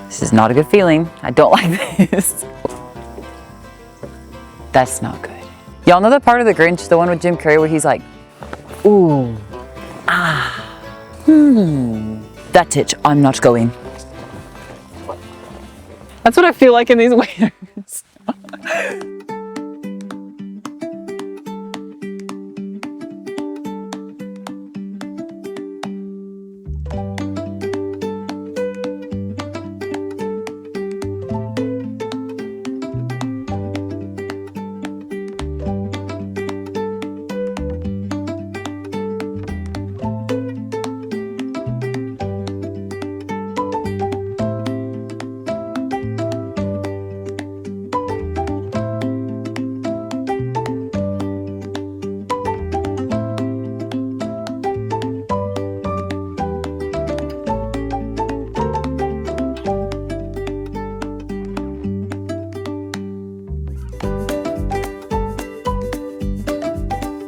This is not a good feeling. I don't like this. That's not good. Y'all know that part of The Grinch, the one with Jim Carrey, where he's like, ooh, ah, that itch, I'm not going. That's what I feel like in these waders.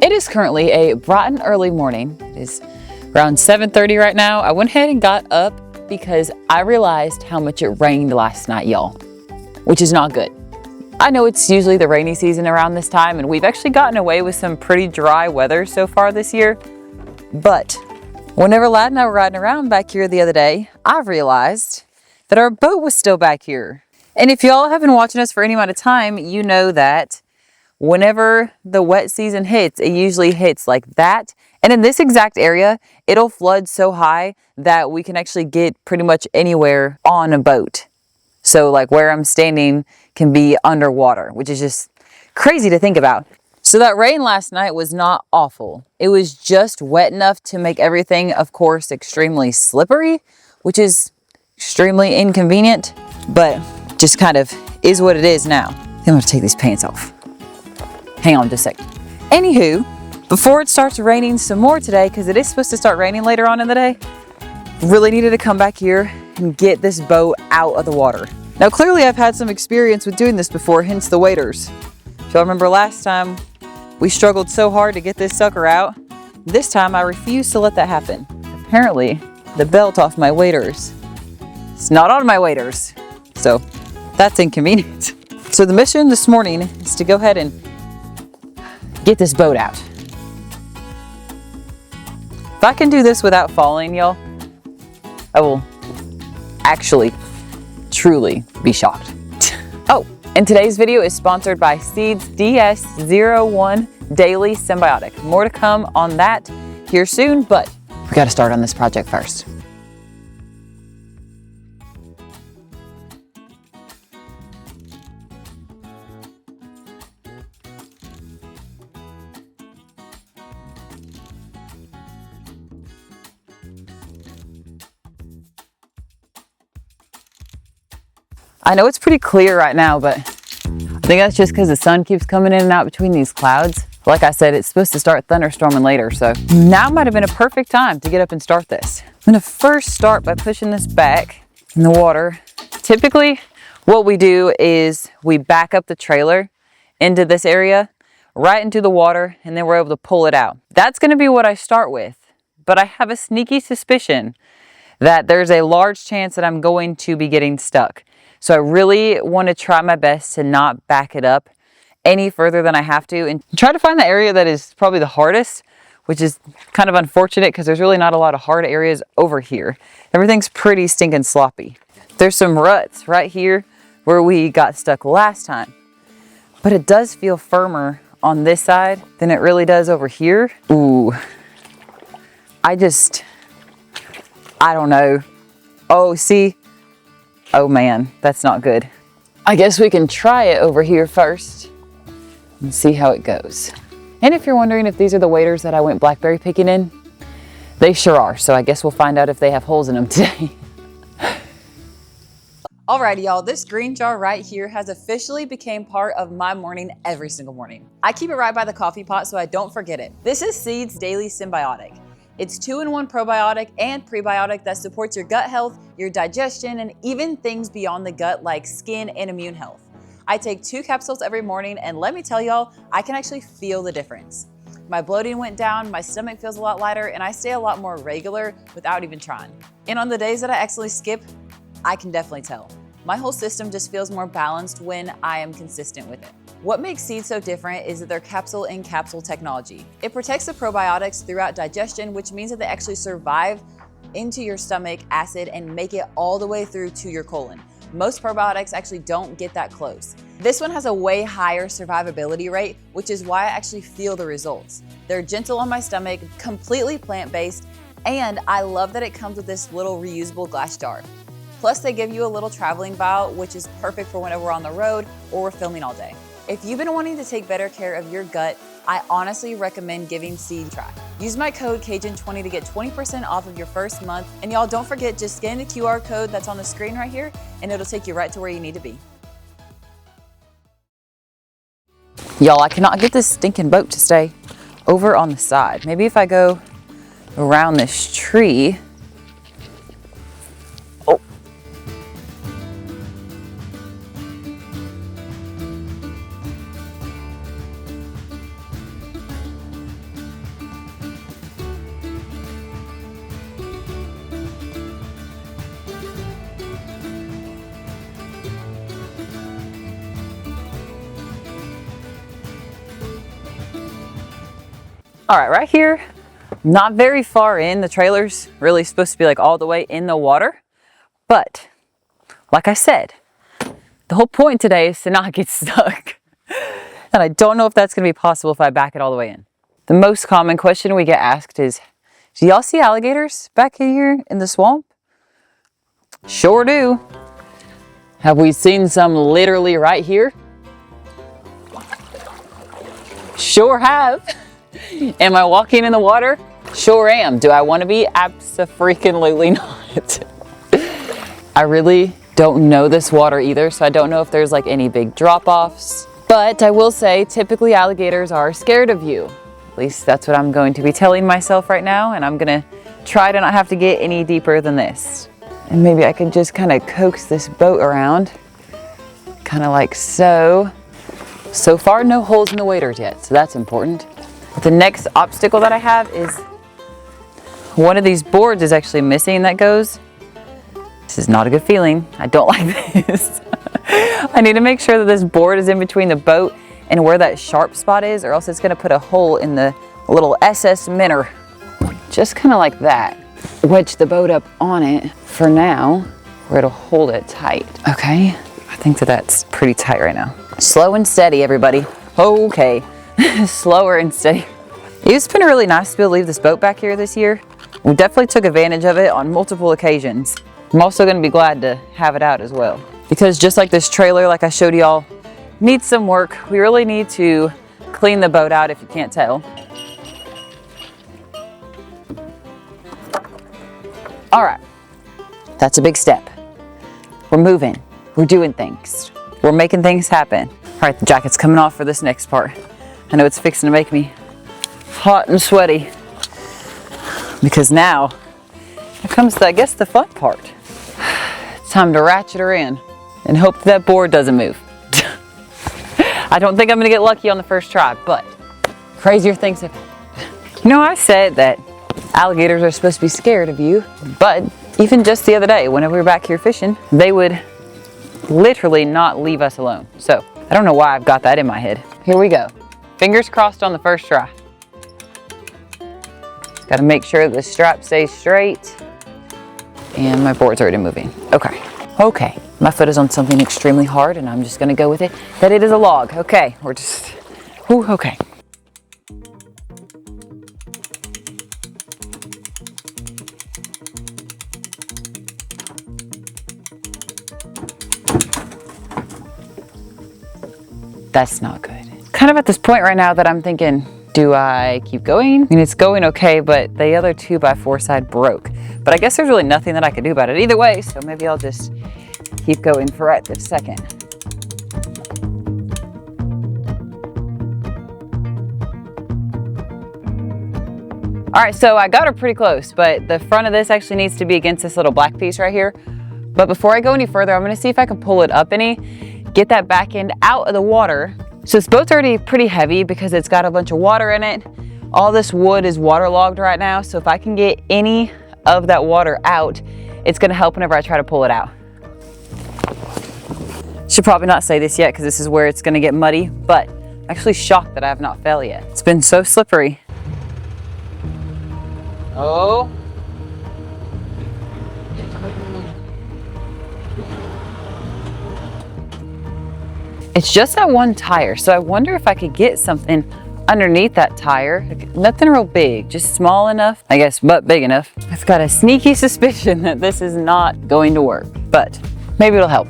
It is currently a bright and early morning. It is around 7:30 right now. I went ahead and got up because I realized how much it rained last night, y'all, which is not good. I know it's usually the rainy season around this time, and we've actually gotten away with some pretty dry weather so far this year. But whenever Lad and I were riding around back here the other day, I realized that our boat was still back here. And if y'all have been watching us for any amount of time, you know that whenever the wet season hits, it usually hits like that. And in this exact area, it'll flood so high that we can actually get pretty much anywhere on a boat. So like where I'm standing can be underwater, which is just crazy to think about. So that rain last night was not awful. It was just wet enough to make everything, of course, extremely slippery, which is extremely inconvenient, but just kind of is what it is now. I'm gonna take these pants off. Hang on just a sec. Anywho, before it starts raining some more today, because it is supposed to start raining later on in the day, really needed to come back here and get this boat out of the water. Now clearly I've had some experience with doing this before, hence the waders. If y'all remember last time, we struggled so hard to get this sucker out. This time I refused to let that happen. Apparently, the belt off my waders, it's not on my waders, so that's inconvenient. So the mission this morning is to go ahead and get this boat out. If I can do this without falling, y'all, I will actually, truly be shocked. Oh, and today's video is sponsored by Seeds DS01 Daily Symbiotic. More to come on that here soon, but we gotta start on this project first. I know it's pretty clear right now, but I think that's just because the sun keeps coming in and out between these clouds. Like I said, it's supposed to start thunderstorming later, so now might have been a perfect time to get up and start this. I'm gonna first start by pushing this back in the water. Typically, what we do is we back up the trailer into this area, right into the water, and then we're able to pull it out. That's gonna be what I start with, but I have a sneaky suspicion that there's a large chance that I'm going to be getting stuck. So I really want to try my best to not back it up any further than I have to and try to find the area that is probably the hardest, which is kind of unfortunate because there's really not a lot of hard areas over here. Everything's pretty stinking sloppy. There's some ruts right here where we got stuck last time, but it does feel firmer on this side than it really does over here. Ooh, I don't know. Oh, see? Oh man, that's not good. I guess we can try it over here first and see how it goes. And if you're wondering if these are the waders that I went blackberry picking in, they sure are. So I guess we'll find out if they have holes in them today. Alrighty y'all, this green jar right here has officially became part of my morning every single morning. I keep it right by the coffee pot so I don't forget it. This is Seeds Daily Symbiotic. It's 2-in-1 probiotic and prebiotic that supports your gut health, your digestion, and even things beyond the gut like skin and immune health. I take 2 capsules every morning, and let me tell y'all, I can actually feel the difference. My bloating went down, my stomach feels a lot lighter, and I stay a lot more regular without even trying. And on the days that I accidentally skip, I can definitely tell. My whole system just feels more balanced when I am consistent with it. What makes seeds so different is that they're capsule-in-capsule technology. It protects the probiotics throughout digestion, which means that they actually survive into your stomach acid and make it all the way through to your colon. Most probiotics actually don't get that close. This one has a way higher survivability rate, which is why I actually feel the results. They're gentle on my stomach, completely plant-based, and I love that it comes with this little reusable glass jar. Plus, they give you a little traveling vial, which is perfect for whenever we're on the road or we're filming all day. If you've been wanting to take better care of your gut, I honestly recommend giving Seed a try. Use my code Cajun20 to get 20% off of your first month. And y'all, don't forget, just scan the QR code that's on the screen right here, and it'll take you right to where you need to be. Y'all, I cannot get this stinking boat to stay over on the side. Maybe if I go around this tree. Oh. All right, right here, not very far in. The trailer's really supposed to be like all the way in the water. But like I said, the whole point today is to not get stuck. And I don't know if that's gonna be possible if I back it all the way in. The most common question we get asked is, do y'all see alligators back in here in the swamp? Sure do. Have we seen some literally right here? Sure have. Am I walking in the water? Sure am. Do I want to be? Abso-freaking-lutely not. I really don't know this water either, so I don't know if there's like any big drop-offs. But I will say, typically alligators are scared of you. At least that's what I'm going to be telling myself right now, and I'm gonna try to not have to get any deeper than this. And maybe I can just kind of coax this boat around, kind of like so. So far, no holes in the waders yet, so that's important. The next obstacle that I have is one of these boards is actually missing that goes. This is not a good feeling. I don't like this. I need to make sure that this board is in between the boat and where that sharp spot is, or else it's gonna put a hole in the little SS Minnow. Just kind of like that. Wedge the boat up on it for now, where it'll hold it tight. Okay, I think that that's pretty tight right now. Slow and steady, everybody. Okay. Slower and steady. It's been really nice to be able to leave this boat back here this year. We definitely took advantage of it on multiple occasions. I'm also going to be glad to have it out as well. Because just like this trailer, like I showed y'all, needs some work. We really need to clean the boat out if you can't tell. All right, that's a big step. We're moving, we're doing things, we're making things happen. All right, the jacket's coming off for this next part. I know it's fixing to make me hot and sweaty, because now comes, I guess, the fun part. It's time to ratchet her in and hope that board doesn't move. I don't think I'm gonna get lucky on the first try, but crazier things have happened. You know, I said that alligators are supposed to be scared of you, but even just the other day, whenever we were back here fishing, they would literally not leave us alone. So I don't know why I've got that in my head. Here we go. Fingers crossed on the first try. Got to make sure the strap stays straight. And my board's already moving. Okay. Okay. My foot is on something extremely hard, and I'm just going to go with it that it is a log. Okay. We're just, ooh, okay. That's not good. Kind of at this point right now that I'm thinking, do I keep going? I mean, it's going okay, but the other 2x4 side broke. But I guess there's really nothing that I could do about it either way, so maybe I'll just keep going for right this second. All right, so I got her pretty close, but the front of this actually needs to be against this little black piece right here. But before I go any further, I'm gonna see if I can pull it up any, get that back end out of the water. So this boat's already pretty heavy because it's got a bunch of water in it. All this wood is waterlogged right now, so if I can get any of that water out, it's gonna help whenever I try to pull it out. should probably not say this yet because this is where it's gonna get muddy, but I'm actually shocked that I have not fell yet. It's been so slippery. Oh. It's just that one tire, so I wonder if I could get something underneath that tire. Nothing real big, just small enough, I guess, but big enough. I've got a sneaky suspicion that this is not going to work, but maybe it'll help.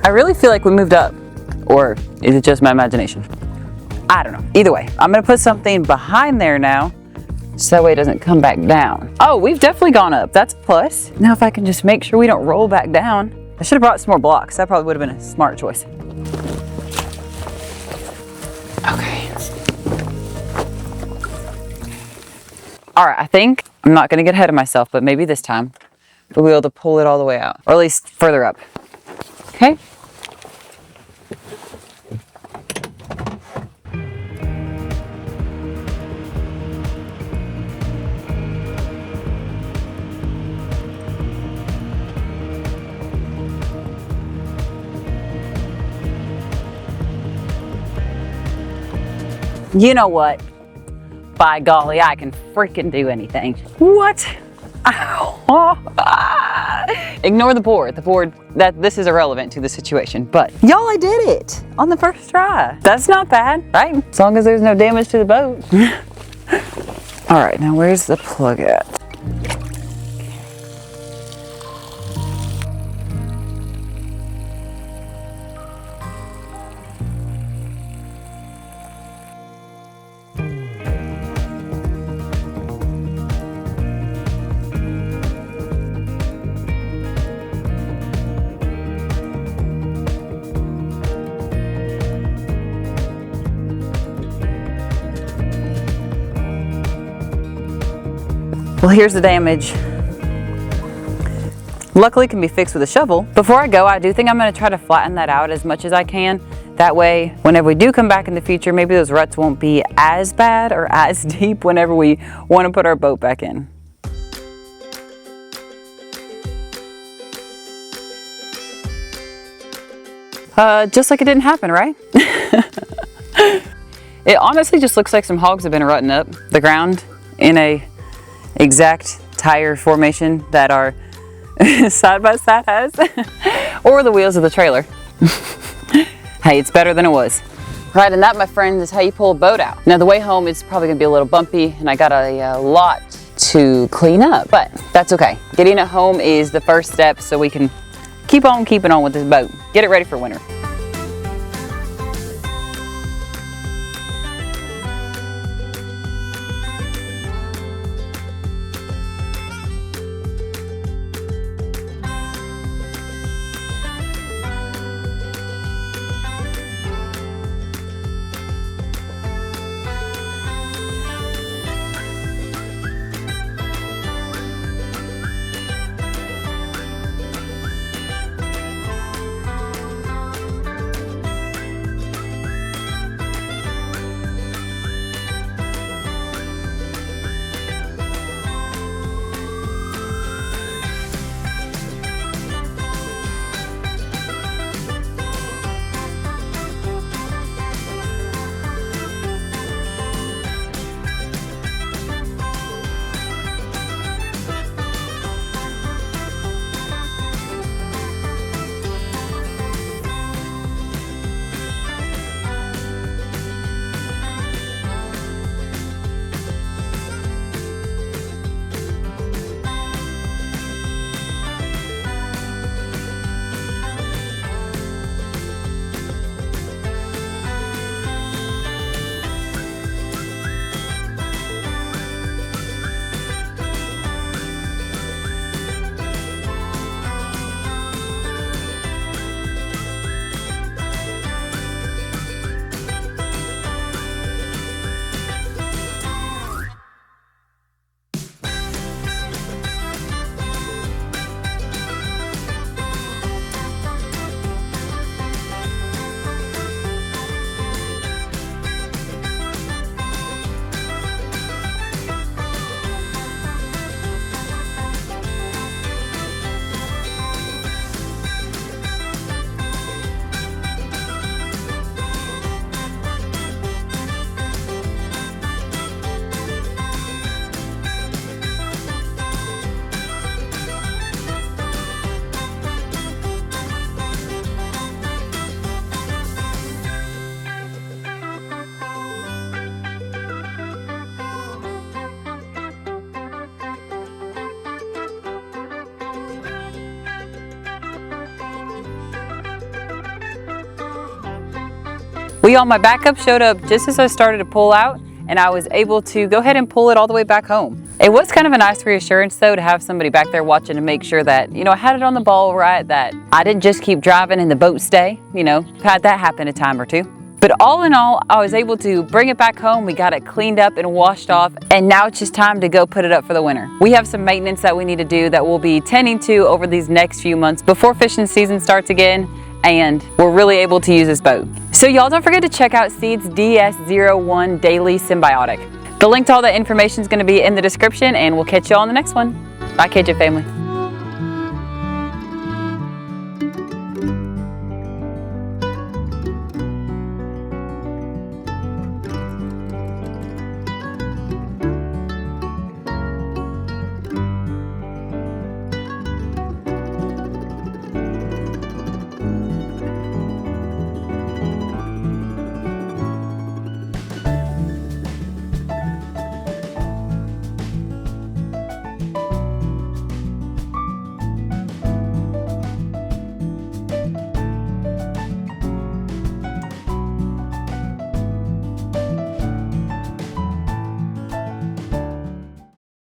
I really feel like we moved up, or is it just my imagination? I don't know. Either way, I'm gonna put something behind there now, so that way it doesn't come back down. Oh, we've definitely gone up. That's a plus. Now if I can just make sure we don't roll back down. I should have brought some more blocks. That probably would have been a smart choice. Okay. All right, I think I'm not gonna get ahead of myself, but maybe this time we'll be able to pull it all the way out, or at least further up. Okay. You know what? By golly, I can freaking do anything. What? Ignore the board. This is irrelevant to the situation, but y'all, I did it on the first try. That's not bad, right? As long as there's no damage to the boat. All right, now where's the plug at? Well, here's the damage. Luckily, it can be fixed with a shovel. Before I go, I do think I'm gonna try to flatten that out as much as I can. That way, whenever we do come back in the future, maybe those ruts won't be as bad or as deep whenever we wanna put our boat back in. Just like it didn't happen, right? It honestly just looks like some hogs have been rutting up the ground in a exact tire formation that our side by side has, or the wheels of the trailer. Hey, it's better than it was. Right, and that, my friends, is how you pull a boat out. Now the way home is probably gonna be a little bumpy, and I got a lot to clean up, but that's okay. Getting it home is the first step, so we can keep on keeping on with this boat. Get it ready for winter. Well, y'all, my backup showed up just as I started to pull out, and I was able to go ahead and pull it all the way back home. It was kind of a nice reassurance though to have somebody back there watching to make sure that, I had it on the ball right, that I didn't just keep driving and the boat stay, had that happen a time or two. But all in all, I was able to bring it back home. We got it cleaned up and washed off, and now it's just time to go put it up for the winter. We have some maintenance that we need to do that we'll be tending to over these next few months before fishing season starts again, and we're really able to use this boat. So y'all, don't forget to check out Seed's DS01 Daily Symbiotic. The link to all that information is going to be in the description, and we'll catch y'all on the next one. Bye, Cajun family.